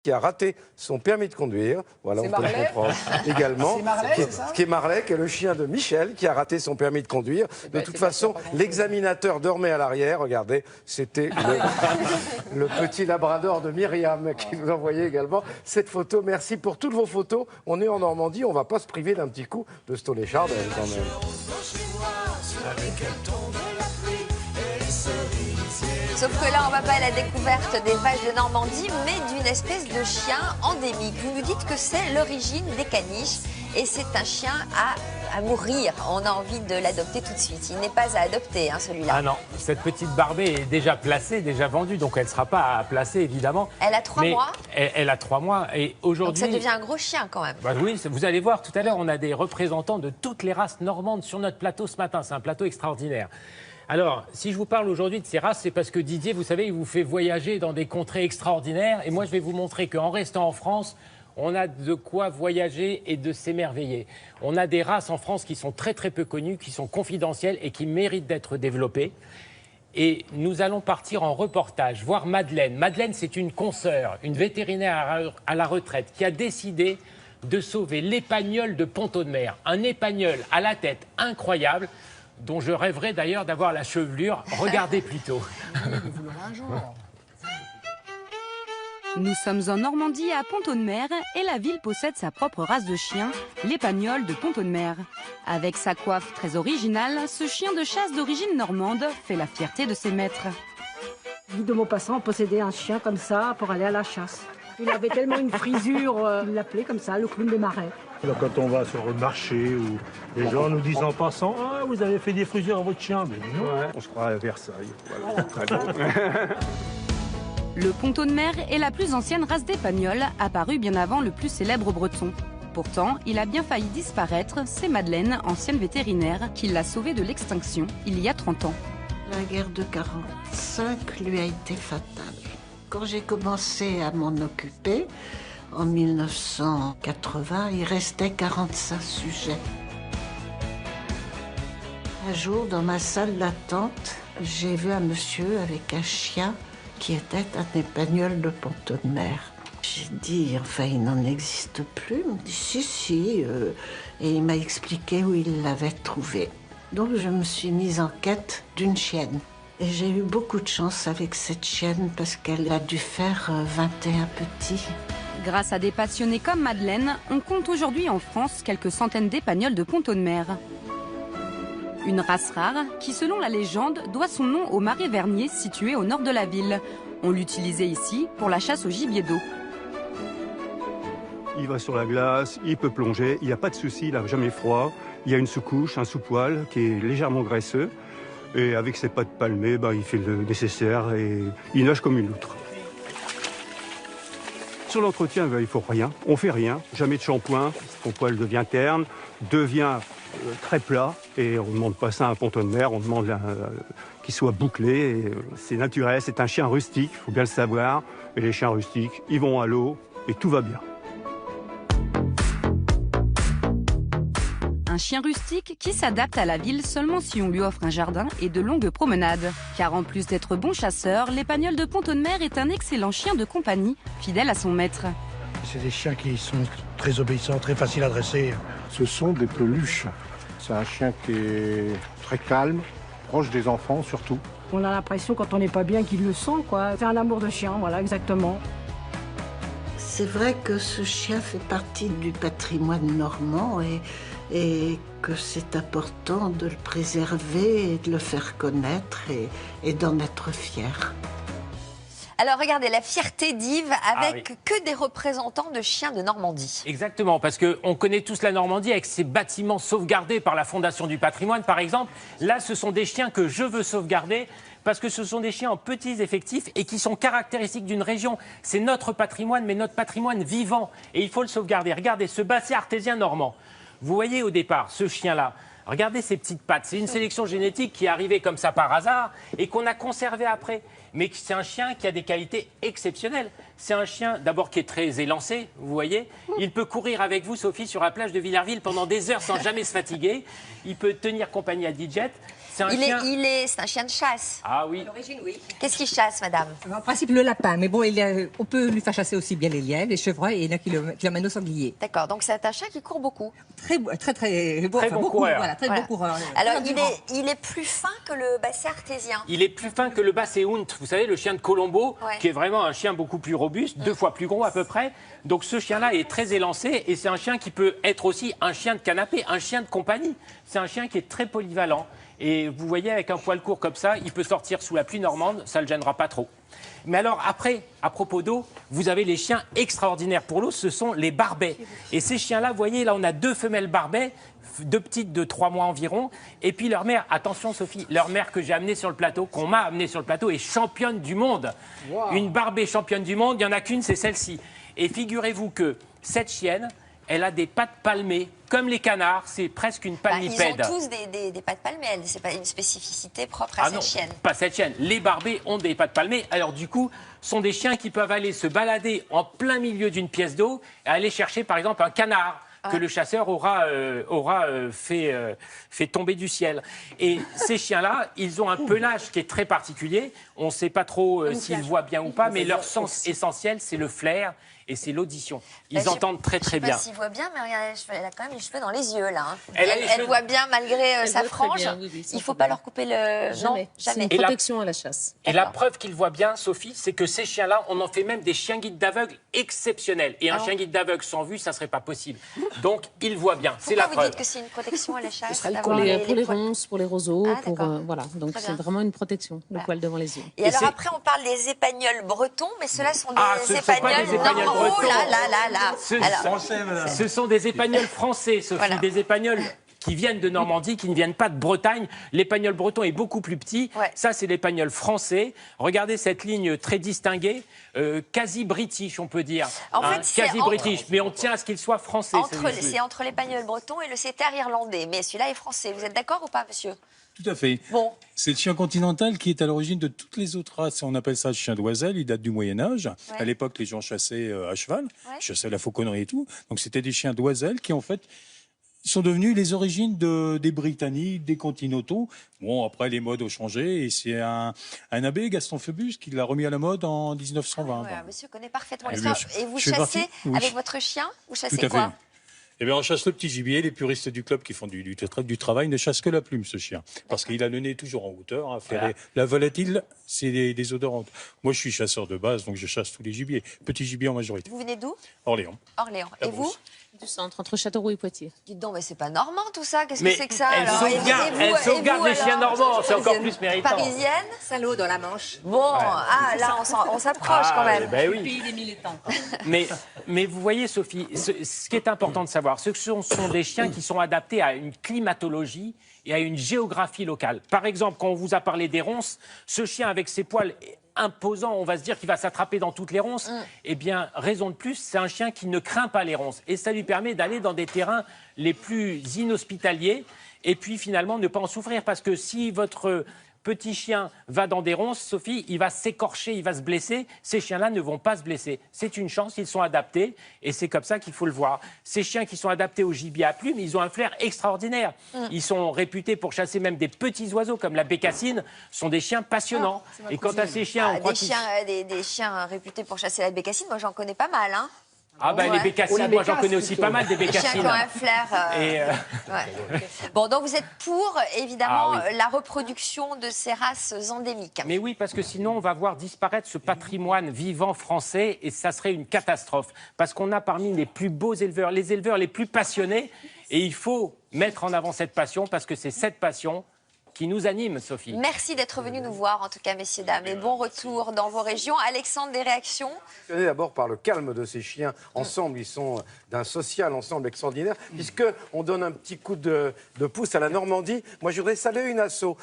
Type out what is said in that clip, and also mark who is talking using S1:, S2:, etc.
S1: qui a raté son permis de conduire. Voilà, on peut le comprendre également.
S2: C'est Marley, c'est ça ?
S1: Qui est Marley, qui est le chien de Michel, qui a raté son permis de conduire. De toute façon, l'examinateur dormait à l'arrière. Regardez, c'était le petit labrador de Myriam qui nous envoyait également cette photo. Merci pour toutes vos photos. On est en Normandie, on ne va pas se priver d'un petit coup de Stone et Chardin quand même.
S3: Sauf que là, on va pas à la découverte des vaches de Normandie, mais d'une espèce de chien endémique. Vous nous dites que c'est l'origine des caniches et c'est un chien à mourir. On a envie de l'adopter tout de suite. Il n'est pas à adopter, hein, celui-là.
S4: Ah non, cette petite barbée est déjà placée, déjà vendue, donc elle ne sera pas à placer, évidemment.
S3: Elle a 3 mois.
S4: Elle a 3 mois et aujourd'hui...
S3: Donc ça devient un gros chien quand même.
S4: Bah oui, vous allez voir, tout à l'heure, on a des représentants de toutes les races normandes sur notre plateau ce matin. C'est un plateau extraordinaire. Alors, si je vous parle aujourd'hui de ces races, c'est parce que Didier, vous savez, il vous fait voyager dans des contrées extraordinaires. Et moi, je vais vous montrer qu'en restant en France, on a de quoi voyager et de s'émerveiller. On a des races en France qui sont très très peu connues, qui sont confidentielles et qui méritent d'être développées. Et nous allons partir en reportage, voir Madeleine. Madeleine, c'est une consoeur, une vétérinaire à la retraite qui a décidé de sauver l'épagnol de Pont-Audemer. Un épagnol à la tête incroyable, dont je rêverais d'ailleurs d'avoir la chevelure. Regardez plutôt.
S2: Vous l'aurez un jour.
S5: Nous sommes en Normandie à Pont-Audemer et la ville possède sa propre race de chien, l'épagnol de Pont-Audemer. Avec sa coiffe très originale, ce chien de chasse d'origine normande fait la fierté de ses maîtres.
S6: Guy de Maupassant possédait un chien comme ça pour aller à la chasse. Il avait tellement une frisure, il l'appelait comme ça, le clown des marais.
S7: Quand on va sur le marché ou les gens nous disent en passant « Ah, vous avez fait des frisures à votre chien », mais non, on se croit à Versailles. Voilà.
S5: Le Pont-Audemer est la plus ancienne race d'épagnols, apparue bien avant le plus célèbre breton. Pourtant, il a bien failli disparaître, c'est Madeleine, ancienne vétérinaire, qui l'a sauvé de l'extinction il y a 30 ans.
S8: La guerre de 45 lui a été fatale. Quand j'ai commencé à m'en occuper, en 1980, il restait 45 sujets. Un jour, dans ma salle d'attente, j'ai vu un monsieur avec un chien qui était un épagnol de Pont-Audemer. J'ai dit, enfin, il n'en existe plus. Il me dit, si. Et il m'a expliqué où il l'avait trouvé. Donc, je me suis mise en quête d'une chienne. Et j'ai eu beaucoup de chance avec cette chienne parce qu'elle a dû faire 21 petits.
S5: Grâce à des passionnés comme Madeleine, on compte aujourd'hui en France quelques centaines d'épagnols de Pont-Audemer. Une race rare qui, selon la légende, doit son nom au marais Vernier situé au nord de la ville. On l'utilisait ici pour la chasse au gibier d'eau.
S7: Il va sur la glace, il peut plonger, il n'y a pas de souci, il n'a jamais froid. Il y a une sous-couche, un sous-poil qui est légèrement graisseux. Et avec ses pattes palmées, il fait le nécessaire et il nage comme une loutre. Sur l'entretien, il ne faut rien, on ne fait rien, jamais de shampoing, son poil devient terne, devient très plat et on ne demande pas ça à un Pont-Audemer, on demande qu'il soit bouclé. C'est naturel, c'est un chien rustique, il faut bien le savoir. Et les chiens rustiques, ils vont à l'eau et tout va bien.
S5: Un chien rustique qui s'adapte à la ville seulement si on lui offre un jardin et de longues promenades. Car en plus d'être bon chasseur, l'épagnol de Pont-Audemer est un excellent chien de compagnie, fidèle à son maître.
S9: C'est des chiens qui sont très obéissants, très faciles à dresser.
S10: Ce sont des peluches. C'est un chien qui est très calme, proche des enfants surtout.
S6: On a l'impression quand on n'est pas bien qu'il le sent, quoi. C'est un amour de chien, voilà, exactement.
S8: C'est vrai que ce chien fait partie du patrimoine normand et que c'est important de le préserver et de le faire connaître et d'en être fier.
S3: Alors regardez, la fierté d'Yves avec que des représentants de chiens de Normandie.
S4: Exactement, parce qu'on connaît tous la Normandie avec ses bâtiments sauvegardés par la Fondation du patrimoine, par exemple. Là, ce sont des chiens que je veux sauvegarder parce que ce sont des chiens en petits effectifs et qui sont caractéristiques d'une région. C'est notre patrimoine, mais notre patrimoine vivant. Et il faut le sauvegarder. Regardez, ce basset artésien normand. Vous voyez au départ, ce chien-là, regardez ses petites pattes. C'est une sélection génétique qui est arrivée comme ça par hasard et qu'on a conservé après. Mais c'est un chien qui a des qualités exceptionnelles. C'est un chien d'abord qui est très élancé, vous voyez. Il peut courir avec vous, Sophie, sur la plage de Villarville pendant des heures sans jamais se fatiguer. Il peut tenir compagnie à Didjet. C'est un
S3: C'est
S4: chien...
S3: un chien de chasse.
S4: Ah oui.
S2: L'origine, oui.
S3: Qu'est-ce qu'il chasse, madame?
S2: En principe, le lapin. Mais bon, on peut lui faire chasser aussi bien les lièvres, les chevreuils, et il y en a qui l'emmènent au sanglier.
S3: D'accord, donc c'est un chien qui court beaucoup.
S2: Très bon
S3: beaucoup,
S2: coureur. Voilà, très
S3: Voilà.
S2: bon coureur.
S3: Alors, il est plus fin que le basset artésien.
S4: Il est plus fin que le Basset Hound, vous savez, le chien de Colombo,
S3: Ouais.
S4: qui est vraiment un chien beaucoup plus robuste, 2 fois plus gros à peu près. Donc ce chien-là est très élancé et c'est un chien qui peut être aussi un chien de canapé, un chien de compagnie. C'est un chien qui est très polyvalent. Et vous voyez, avec un poil court comme ça, il peut sortir sous la pluie normande, ça ne le gênera pas trop. Mais alors après, à propos d'eau, vous avez les chiens extraordinaires pour l'eau, ce sont les barbets. Et ces chiens-là, vous voyez, là on a 2 femelles barbets, 2 petites de 3 mois environ. Et puis leur mère, attention Sophie, leur mère que j'ai amenée sur le plateau, qu'on m'a amenée sur le plateau, est championne du monde. Wow. Une barbet championne du monde, il n'y en a qu'une, c'est celle-ci. Et figurez-vous que cette chienne, elle a des pattes palmées, comme les canards, c'est presque une palmipède.
S3: Ils ont tous des pattes palmées, c'est pas une spécificité propre à cette chienne.
S4: Pas cette chienne. Les barbets ont des pattes palmées. Alors du coup, sont des chiens qui peuvent aller se balader en plein milieu d'une pièce d'eau et aller chercher par exemple un canard que le chasseur aura fait tomber du ciel. Et ces chiens-là, ils ont un pelage qui est très particulier. On ne sait pas trop s'ils voient bien ou pas, mais leur sens essentiel, c'est le flair et c'est l'audition. Ils entendent très très bien.
S3: Je ne sais pas s'il voit bien, mais regardez, elle a quand même les cheveux dans les yeux, là. Hein.
S4: Elle
S3: voit bien malgré sa frange.
S11: Bien, oui,
S3: il ne faut pas leur couper le...
S11: Jamais.
S3: Non, jamais.
S11: C'est une protection à la chasse.
S4: Et la preuve qu'ils voient bien, Sophie, c'est que ces chiens-là, on en fait même des chiens guides d'aveugles exceptionnels. Et un chien guide d'aveugle sans vue, ça ne serait pas possible. Donc, ils voient bien. C'est la preuve.
S3: Pourquoi vous dites que c'est une protection à la chasse?
S11: Pour les ronces, pour les roseaux, voilà. Donc, c'est vraiment une protection, le poil devant les yeux.
S3: Et alors après, on parle des épagnols bretons, mais ceux-là sont des épagnols normaux. Oh là là là là.
S4: Ce sont des épagnols français, Sophie, voilà. Des épagnols qui viennent de Normandie, qui ne viennent pas de Bretagne. L'épagnol breton est beaucoup plus petit. Ouais. Ça, c'est l'épagnol français. Regardez cette ligne très distinguée, quasi british, on peut dire.
S3: En fait,
S4: quasi british, mais on tient à ce qu'il soit français.
S3: C'est entre l'épagnol breton et le setter irlandais. Mais celui-là est français. Vous êtes d'accord ou pas, monsieur?
S12: Tout à fait. Bon. C'est le chien continental qui est à l'origine de toutes les autres races. On appelle ça le chien d'oiselle. Il date du Moyen-Âge. Ouais. À l'époque, les gens chassaient à cheval, chassaient la fauconnerie et tout. Donc, c'était des chiens d'oiselle qui, en fait, sont devenus les origines des Britanniques, des continentaux. Bon, après, les modes ont changé et c'est un abbé, Gaston Phébus, qui l'a remis à la mode en 1920.
S3: Ah ouais, monsieur connaît parfaitement l'histoire. Et vous chassez avec votre chien? Vous chassez
S12: tout à
S3: quoi?
S12: Eh bien, on chasse le petit gibier. Les puristes du club qui font du travail ne chassent que la plume, ce chien. Parce qu'il a le nez toujours en hauteur. Hein, voilà. La volatile, c'est des odorantes. Moi, je suis chasseur de base, donc je chasse tous les gibiers. Petit gibier en majorité.
S3: Vous venez d'où?
S12: Orléans.
S3: Orléans. Et vous?
S11: Du centre, entre Châteauroux et Poitiers.
S3: Dites donc, mais c'est pas normand tout ça. Qu'est-ce que c'est que ça?
S4: Elle sauvegarde les chiens normands, c'est encore plus méritant.
S3: Parisienne?
S2: Saint-Lô dans la Manche.
S3: Bon, là, on s'approche quand même.
S4: Ben oui.
S2: Pays des militants.
S4: Mais vous voyez, Sophie, ce qui est important de savoir, ce sont des chiens qui sont adaptés à une climatologie et à une géographie locale. Par exemple, quand on vous a parlé des ronces, ce chien avec ses poils imposant, on va se dire qu'il va s'attraper dans toutes les ronces. Eh bien, raison de plus, c'est un chien qui ne craint pas les ronces. Et ça lui permet d'aller dans des terrains les plus inhospitaliers et puis finalement ne pas en souffrir. Parce que si votre petit chien va dans des ronces, Sophie, il va s'écorcher, il va se blesser. Ces chiens-là ne vont pas se blesser. C'est une chance, ils sont adaptés et c'est comme ça qu'il faut le voir. Ces chiens qui sont adaptés au gibier à plumes, ils ont un flair extraordinaire. Ils sont réputés pour chasser même des petits oiseaux comme la bécassine, sont des chiens passionnants. Et quant à ces chiens...
S3: Des chiens réputés pour chasser la bécassine, moi j'en connais pas mal, hein.
S4: Ah ben les bécassines, moi j'en connais aussi pas mal des bécassines.
S3: Les chiens qui ont un flair. Bon, donc vous êtes pour, évidemment, la reproduction de ces races endémiques.
S4: Mais oui, parce que sinon on va voir disparaître ce patrimoine vivant français et ça serait une catastrophe. Parce qu'on a parmi les plus beaux éleveurs, les éleveurs les plus passionnés et il faut mettre en avant cette passion parce que c'est cette passion qui nous anime, Sophie.
S3: Merci d'être venu nous voir, en tout cas, messieurs, dames. Et bon retour dans vos régions. Alexandre, des réactions?
S1: D'abord par le calme de ces chiens. Ensemble, ils sont d'un social ensemble extraordinaire. Puisqu'on donne un petit coup de pouce à la Normandie, moi, je voudrais saluer une asso.